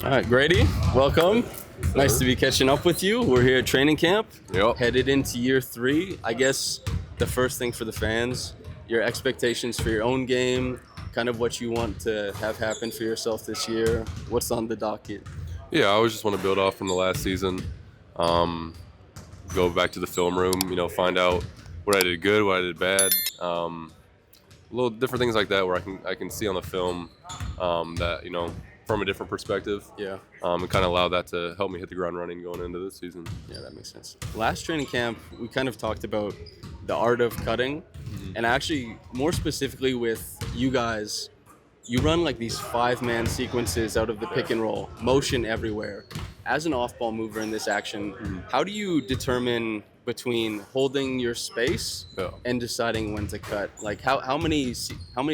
All right, Gradey, welcome. Nice to be catching up with you. We're here at training camp, Yep. headed into year 3. I guess the first thing for the fans, your expectations for your own game, kind of what you want to have happen for yourself this year. What's on the docket? Yeah, I always just want to build off from the last season. Um, Go back to the film room, find out what I did good, what I did bad. Little different things like that where I can see on the film that from a different perspective. Yeah. And kind of allow that to help me hit the ground running going into this season. Yeah, that makes sense. Last training camp, we kind of talked about the art of cutting, and actually, more specifically with you guys, you run like these 5-man sequences out of the pick and roll, motion everywhere. As an off-ball mover in this action, how do you determine between holding your space Yeah. and deciding when to cut? Like how many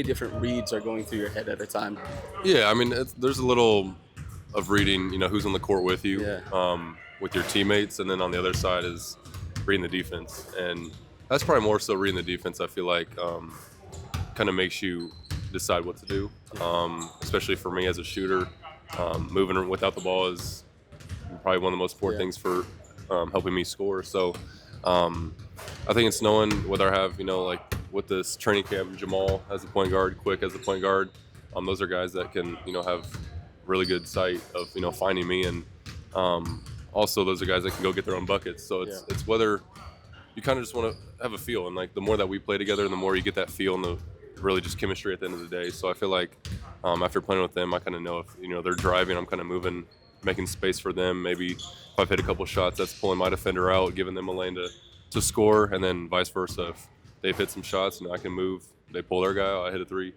different reads are going through your head at a time? Yeah, I mean, there's a little of reading, who's on the court with you, Yeah. with your teammates, and then on the other side is reading the defense. And that's probably more so reading the defense, I feel like, kind of makes you decide what to do, especially for me as a shooter. Moving without the ball is probably one of the most important things for helping me score. So I think it's knowing whether I have, like with this training camp, Jamal as a point guard, Quick as a point guard. Those are guys that can, have really good sight of, finding me. And also those are guys that can go get their own buckets. So it's whether you kind of just want to have a feel. And like the more that we play together, the more you get that feel and the really just chemistry at the end of the day. So I feel like after playing with them, I kind of know if, they're driving, I'm kind of moving, making space for them. Maybe if I've hit a couple shots, that's pulling my defender out, giving them a lane to score, and then vice versa. If they've hit some shots and I can move, they pull their guy out, I hit a three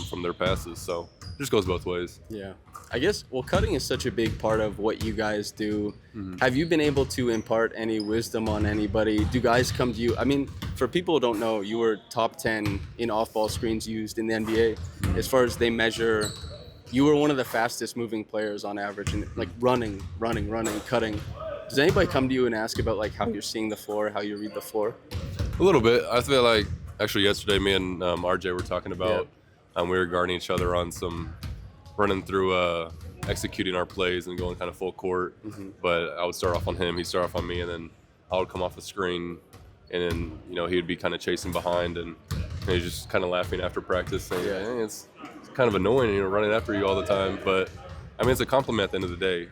from their passes. So it just goes both ways. Yeah. I guess, cutting is such a big part of what you guys do. Have you been able to impart any wisdom on anybody? Do guys come to you? I mean, for people who don't know, you were top 10 in off-ball screens used in the NBA. As far as they measure, you were one of the fastest moving players on average, and like running, cutting. Does anybody come to you and ask about like how you're seeing the floor, how you read the floor? A little bit. I feel like actually yesterday me and RJ were talking about we were guarding each other on some running through executing our plays and going kind of full court. But I would start off on him, he'd start off on me, and then I would come off the screen, and then he would be kind of chasing behind, and he's just kind of laughing after practice saying, hey, it's kind of annoying, running after you all the time. But I mean, it's a compliment at the end of the day,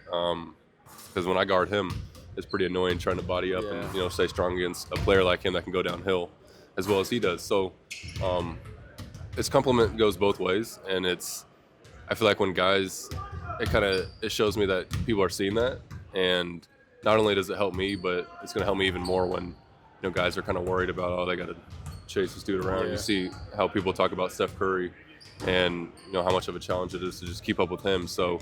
because when I guard him, it's pretty annoying trying to body up and stay strong against a player like him that can go downhill as well as he does. So it's compliment goes both ways, and I feel like when guys, it shows me that people are seeing that, and not only does it help me, but it's going to help me even more when guys are kind of worried about, they got to chase this dude around. You see how people talk about Steph Curry and how much of a challenge it is to just keep up with him. So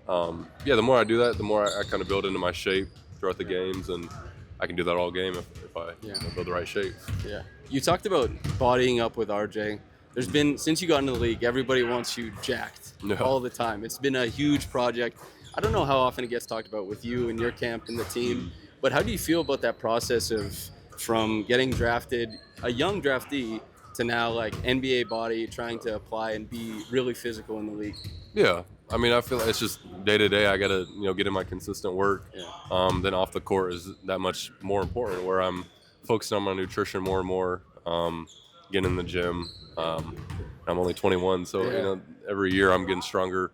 the more I do that, the more I kind of build into my shape throughout the games, and I can do that all game if I build the right shape. Yeah. You talked about bodying up with RJ. There's been, since you got into the league, everybody wants you jacked all the time. It's been a huge project. I don't know how often it gets talked about with you and your camp and the team, but how do you feel about that process of from getting drafted, a young draftee, to now like NBA body, trying to apply and be really physical in the league? Yeah. I mean, I feel like it's just day to day. I got to, get in my consistent work. Then off the court is that much more important, where I'm focusing on my nutrition more and more, getting in the gym. I'm only 21, so every year I'm getting stronger,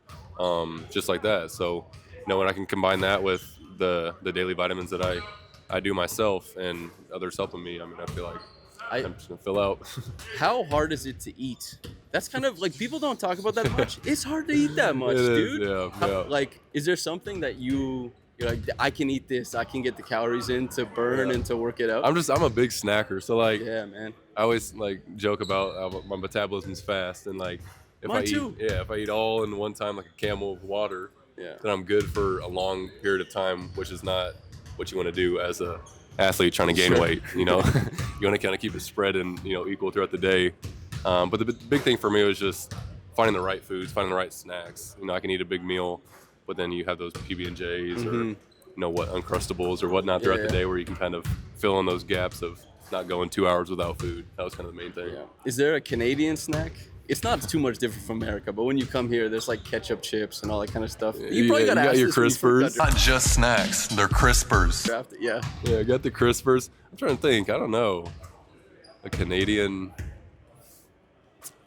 just like that. So when I can combine that with the daily vitamins that I do myself and others helping me, I mean, I feel like I'm just gonna fill out. How hard is it to eat? That's kind of like, people don't talk about that much. It's hard to eat that much, dude. Like, is there something that you're like, I can eat this, I can get the calories in to burn and to work it out? I'm a big snacker, so like, man. I always like joke about my metabolism's fast, and like if I eat all in one time like a camel of water, then I'm good for a long period of time, which is not what you want to do as a athlete trying to gain weight. You want to kind of keep it spread and equal throughout the day. But the big thing for me was just finding the right foods, finding the right snacks. I can eat a big meal, but then you have those PB&Js or what Uncrustables or whatnot throughout the day, where you can kind of fill in those gaps of not going 2 hours without food. That was kind of the main thing. Is there a Canadian snack it's not too much different from America, but when you come here, there's like ketchup chips and all that kind of stuff. You probably you got your crispers. Not just snacks, they're crispers. Yeah. Yeah, I got the crispers. I'm trying to think. I don't know. A Canadian.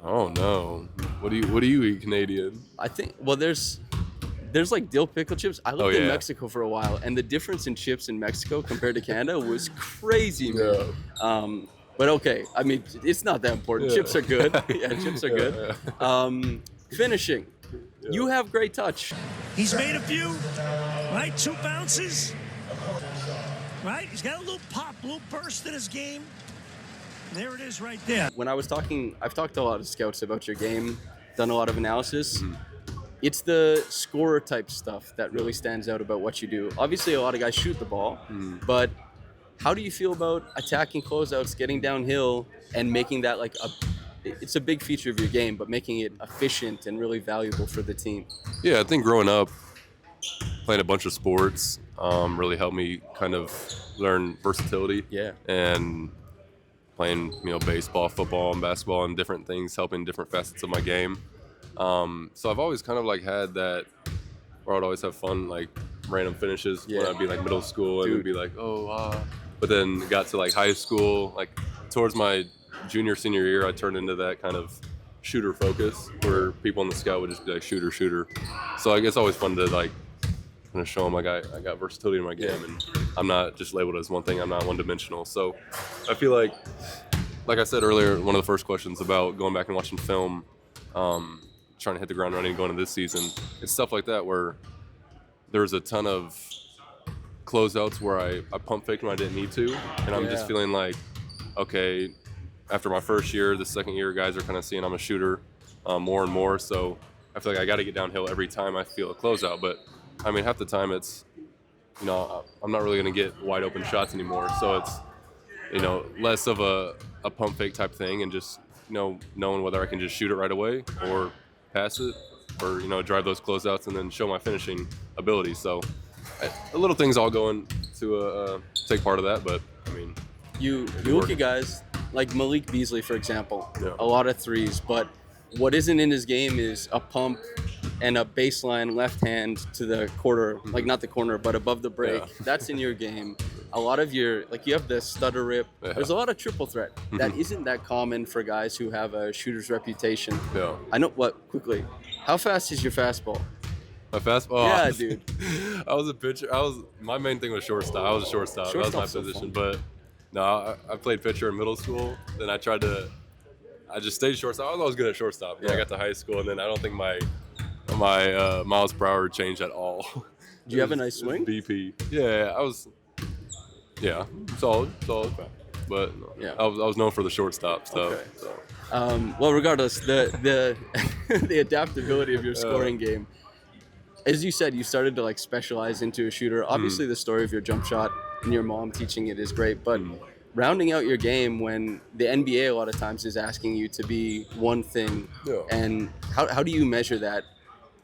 Oh no. What do you eat Canadian? I think there's like dill pickle chips. I lived in yeah. Mexico for a while, and the difference in chips in Mexico compared to Canada was crazy, man. Yeah. But okay, I mean, it's not that important. Yeah. Chips are good. Yeah, chips are good. Finishing. You have great touch. He's made a few, right? 2 bounces, right? He's got a little pop, a little burst in his game. There it is right there. When I've talked to a lot of scouts about your game, done a lot of analysis. Mm-hmm. It's the scorer type stuff that really stands out about what you do. Obviously, a lot of guys shoot the ball, but how do you feel about attacking closeouts, getting downhill, and making that like it's a big feature of your game, but making it efficient and really valuable for the team? Yeah, I think growing up, playing a bunch of sports really helped me kind of learn versatility. Yeah. And playing, baseball, football, and basketball and different things, helping different facets of my game. So I've always kind of like had that, where I'd always have fun, like random finishes when I'd be like middle school and it'd be like, but then got to like high school, like towards my junior, senior year, I turned into that kind of shooter focus where people in the scout would just be like shooter. So I guess it's always fun to like kind of show them like I got versatility in my game and I'm not just labeled as one thing. I'm not one dimensional. So I feel like I said earlier, one of the first questions about going back and watching film, trying to hit the ground running going into this season, it's stuff like that where there's a ton of closeouts where I pump faked when I didn't need to, and I'm just feeling like, okay, after my first year, the second year, guys are kind of seeing I'm a shooter more and more, so I feel like I got to get downhill every time I feel a closeout, but I mean, half the time it's, I'm not really going to get wide open shots anymore, so it's, less of a pump fake type thing and just, knowing whether I can just shoot it right away or pass it or, drive those closeouts and then show my finishing ability. So the little things all go into take part of that, but I mean, you look at guys like Malik Beasley, for example, a lot of threes, but what isn't in his game is a pump and a baseline left hand to the quarter, like not the corner, but above the break. Yeah. That's in your game. A lot of you have the stutter rip. Yeah. There's a lot of triple threat that isn't that common for guys who have a shooter's reputation. Yeah. I know quickly. How fast is your fastball? My fastball? Yeah, dude. I was a pitcher. My main thing was shortstop. I was a shortstop. That was my position. But no, I played pitcher in middle school. Then I just stayed shortstop. I was always good at shortstop. Then I got to high school, and then I don't think my miles per hour changed at all. Do you have a nice swing? BP. Yeah, I was. Yeah, solid. But I was known for the shortstop stuff. Okay. So. Well, regardless, the the adaptability of your scoring game. As you said, you started to like specialize into a shooter. Obviously, the story of your jump shot and your mom teaching it is great, but rounding out your game when the NBA a lot of times is asking you to be one thing, and how do you measure that?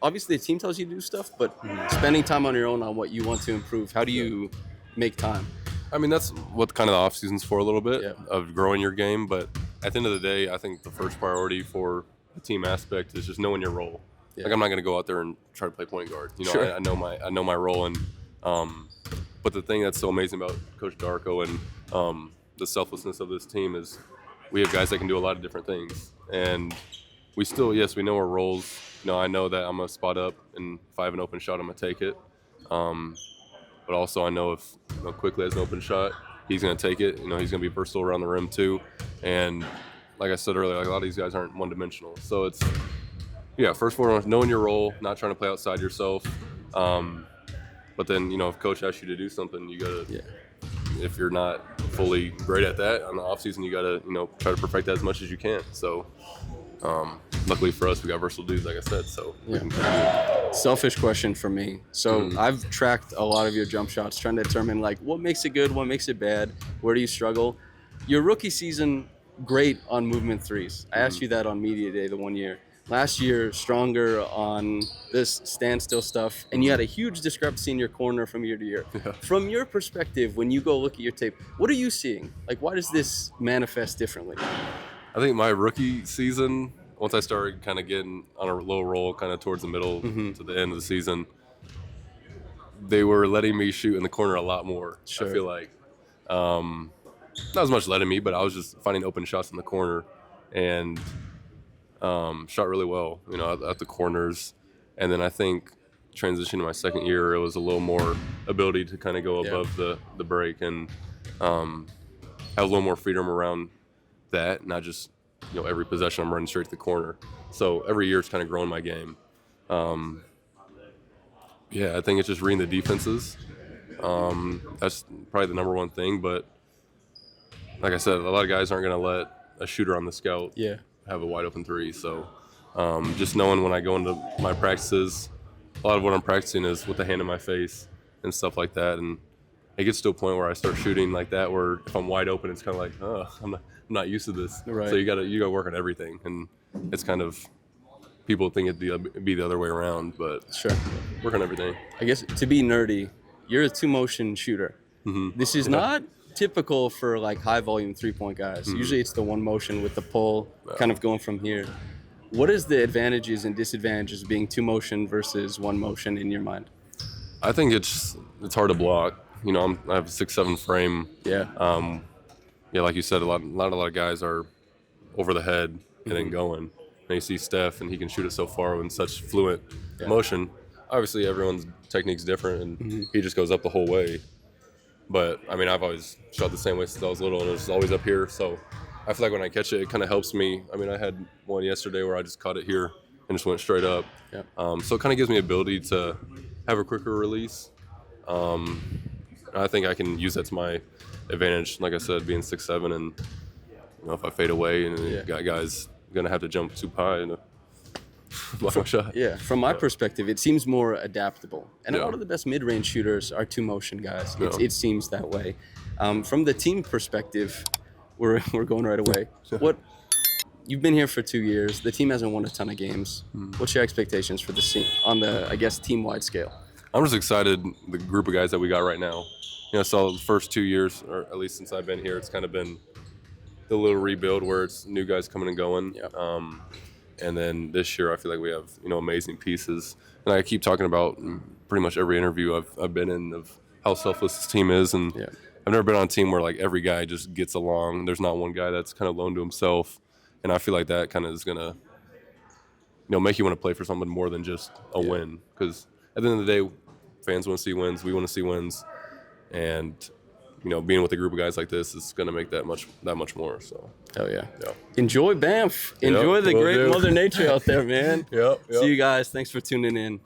Obviously, the team tells you to do stuff, but spending time on your own on what you want to improve, how do you make time? I mean, that's what kind of the off season's for a little bit of growing your game. But at the end of the day, I think the first priority for the team aspect is just knowing your role. Yeah. Like I'm not going to go out there and try to play point guard. I know my role. And but the thing that's so amazing about Coach Darko and the selflessness of this team is we have guys that can do a lot of different things. And we still, we know our roles. I know that I'm going to spot up, and if I have an open shot, I'm going to take it. But also I know if Quickly has an open shot, he's going to take it. He's going to be versatile around the rim too. And like I said earlier, like a lot of these guys aren't one-dimensional. So it's, first and foremost, knowing your role, not trying to play outside yourself. But then, if coach asks you to do something, you got to, if you're not fully great at that, on the off season, you got to, try to perfect that as much as you can. So luckily for us, we got versatile dudes, like I said. So we can selfish question for me. So I've tracked a lot of your jump shots, trying to determine like what makes it good, what makes it bad, where do you struggle. Your rookie season, great on movement threes. I asked you that on media day the one year. Last year, stronger on this standstill stuff, and you had a huge discrepancy in your corner from year to year. Yeah. From your perspective, when you go look at your tape, what are you seeing? Like, why does this manifest differently? I think my rookie season, once I started kind of getting on a low roll, kind of towards the middle Mm-hmm. to the end of the season, they were letting me shoot in the corner a lot more. Sure. I feel like not as much letting me, but I was just finding open shots in the corner and shot really well, at the corners. And then I think transitioning to my second year, it was a little more ability to kind of go above the break and have a little more freedom around that, not just every possession I'm running straight to the corner. So every year it's kind of growing my game. I think it's just reading the defenses. That's probably the number one thing. But like I said, a lot of guys aren't going to let a shooter on the scout have a wide open three. So just knowing when I go into my practices, a lot of what I'm practicing is with the hand in my face and stuff like that. And it gets to a point where I start shooting like that, where if I'm wide open, it's kind of like, oh, I'm not used to this. Right. So you gotta work on everything, and it's kind of, people think it'd be the other way around, but Sure. work on everything. I guess to be nerdy, you're a 2-motion shooter. Mm-hmm. This is not typical for like high volume 3-point guys. Mm-hmm. Usually it's the 1 motion with the pull, kind of going from here. What is the advantages and disadvantages of being 2-motion versus 1 motion in your mind? I think it's hard to block. I have a 6'7" frame. Yeah. Like you said, a lot of guys are over the head and then going. And you see Steph, and he can shoot it so far in such fluent motion. Obviously, everyone's technique's different, and he just goes up the whole way. But I mean, I've always shot the same way since I was little, and it's always up here. So I feel like when I catch it, it kind of helps me. I mean, I had one yesterday where I just caught it here and just went straight up. Yeah. So it kind of gives me the ability to have a quicker release. I think I can use that to my advantage. Like I said, being 6'7", and if I fade away, and got guys gonna have to jump too high and block my shot. Yeah, from my perspective, it seems more adaptable. And a lot of the best mid-range shooters are 2-motion guys. It seems that way. From the team perspective, we're going right away. You've been here for 2 years. The team hasn't won a ton of games. What's your expectations for the team on the, I guess, team-wide scale? I'm just excited, the group of guys that we got right now. So the first 2 years, or at least since I've been here, it's kind of been the little rebuild where it's new guys coming and going. And then this year, I feel like we have amazing pieces. And I keep talking about in pretty much every interview I've been in of how selfless this team is. And I've never been on a team where like every guy just gets along. There's not one guy that's kind of lone to himself. And I feel like that kind of is gonna make you want to play for someone more than just a win. Because at the end of the day, fans want to see wins. We want to see wins. And being with a group of guys like this is going to make that much more. So, hell yeah. Enjoy Banff. Enjoy the great Mother Nature out there, man. See you guys. Thanks for tuning in.